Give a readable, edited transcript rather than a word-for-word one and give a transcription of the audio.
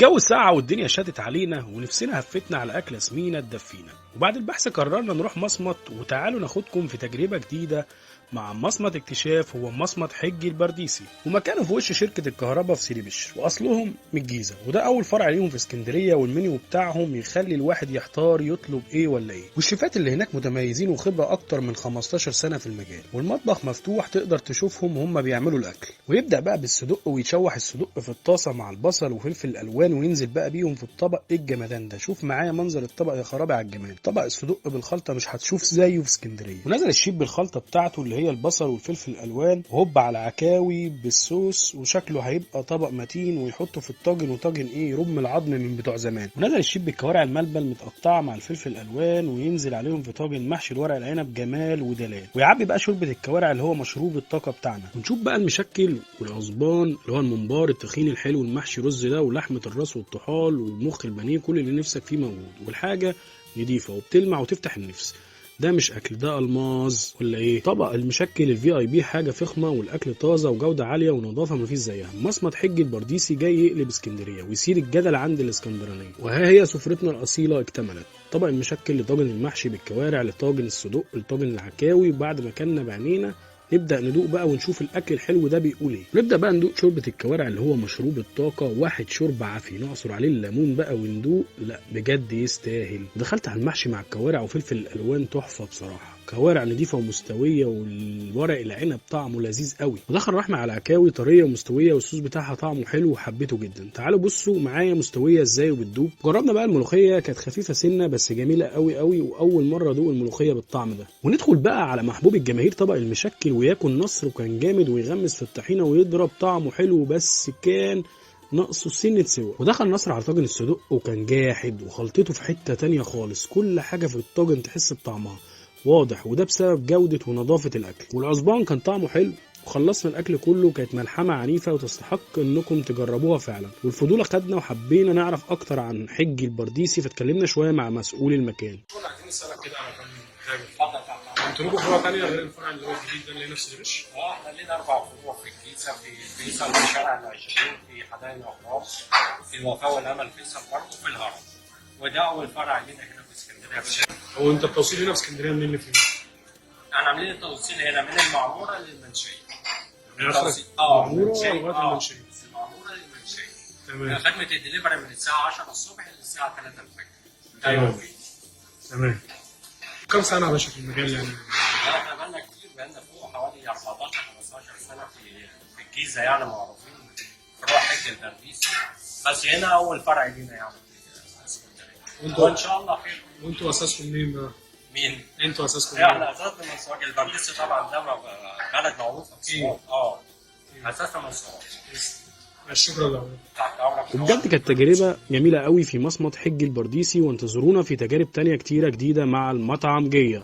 جو الساعة والدنيا شدت علينا ونفسنا هفتنا على أكلة سمينة تدفينا، وبعد البحث قررنا نروح مصمت. وتعالوا ناخدكم في تجربة جديدة مع مصمت اكتشاف. هو مصمت حجي البرديسي، ومكانه في وش شركة الكهرباء في سيدي بشر، وأصلهم من الجيزة، وده أول فرع ليهم في اسكندرية. والمنيو بتاعهم يخلي الواحد يحتار يطلب إيه ولا إيه. والشيفات اللي هناك متميزين وخبرة أكتر من 15 سنة في المجال، والمطبخ مفتوح تقدر تشوفهم وهم بيعملوا الأكل. ويبدأ بقى بالصدق ويتشوح الصدق في الطاسة مع البصل وفلفل الألوان، وينزل بقى بيهم في الطبق. ايه الجمدان ده! شوف معايا منظر الطبق يا خرابي على الجمال. طبق الصدق بالخلطه مش هتشوف زيه في اسكندريه. ونزل الشيف بالخلطه بتاعته اللي هي البصل والفلفل الالوان، وهوب على عكاوي بالصوص، وشكله هيبقى طبق متين. ويحطه في الطاجن، وطاجن ايه يرم العظم من بتوع زمان. ونزل الشيف بالكوارع الملبل متقطعه مع الفلفل الالوان، وينزل عليهم في طاجن محشي الورق العنب جمال ودلال. ويعبي بقى شوربه الكوارع اللي هو مشروب الطاقه بتاعنا. ونشوف بقى المشكل والعصبان اللي هو الممبار التخين الحلو، المحشي رز ده، ولحمه الراس والطحال والمخ البانيه. كل اللي نفسك فيه موجود، والحاجه نضيفه وبتلمع وتفتح النفس. ده مش اكل، ده الماظ ولا ايه؟ طبق المشكل الفي اي بي حاجه فخمه، والاكل طازه وجوده عاليه ونظافه مفيش زيها. مصمت حجي البرديسي جاي يقلب اسكندريه ويثير الجدل عند الاسكندرانيه. وها هي سفرتنا الاصيله اكتملت. طبق المشكل لطاجن المحشي بالكوارع، لطاجن الصدق، لطاجن العكاوي. وبعد ما كلنا بعينينا نبدأ ندوق بقى ونشوف الأكل الحلو ده بيقول إيه. نبدأ بقى ندوق شوربة الكوارع اللي هو مشروب الطاقة. واحد شوربة عافي، نعصر عليه الليمون بقى وندوق. لا بجد يستاهل. دخلت على المحشي مع الكوارع وفلفل الألوان تحفة بصراحة. كوارع نضيفة ومستوية، والورق العنب طعمه لذيذ قوي. ودخل رحمة على عكاوي طرية ومستوية، والصوص بتاعها طعمه حلو وحبيته جدا. تعالوا بصوا معايا مستوية ازاي وبتدوب. جربنا بقى الملوخية، كانت خفيفة سنة بس جميلة قوي قوي، وأول مرة أدوق الملوخية بالطعم ده. وندخل بقى على محبوب الجماهير طبق المشكل، وياكل نصر. وكان جامد ويغمس في الطحينة ويضرب، طعمه حلو بس كان نقصه سنة سوا. ودخل نصر على طاجن الصدق، وكان جاحد وخلطته في حتة تانية خالص. كل حاجة في الطاجن تحس بطعمها واضح، وده بسبب جودة ونظافة الأكل. والعصبان كان طعمه حلو. وخلصنا الأكل كله، كانت ملحمة عنيفة وتستحق إنكم تجربوها فعلا. والفضول خدنا وحبينا نعرف أكتر عن حجي البرديسي، فاتكلمنا شوية مع مسؤول المكان. عايزين نسألك كده على كام حاجة. اتفضل طبعا. انتوا لكم فروع تانية غير الفرع اللي هو الجديد ده اللي هنا في سيدي بشر؟ احنا لينا 4 فروع في الجيزة، في فيصل، في شارع العشرين، في حدائق الأهرام، في الوفاء والأمل فيصل برضه، في الهرم. وده أول فرع لينا هنا في اسكندرية. هو أنت التوصيل هنا في اسكندرية منين لفين؟ احنا عاملين التوصيل هنا من المعمورة للمنشية. من آخر المعمورة لغاية المنشية. المعمورة للمنشية. تمام. خدمة الدليفري من الساعة 10 الصبح للساعة 3 الفجر. أيوه. تمام. كم سنة يا باشا في المجال يعني؟ احنا بقالنا كتير، بقالنا فوق حوالي 14 15 سنة في الجيزة، يعني معروفين فروع حج البرديسي. بس هنا أول فرع لينا يعني في اسكندرية. وإن شاء الله خير. وأنتوا أساسكم منين بقى؟ مين؟ أنتوا أساسكم منين؟ احنا اساسنا من سواق البرديسي طبعا، ده بلد معروفه في السواق. اساسنا من سواق. شكرا لك. تحت امرك. وبجد كانت تجربة جميلة قوي في مصمت حجي البرديسي. وانتظرونا في تجارب تانية كتيرة جديدة مع المطعم جية.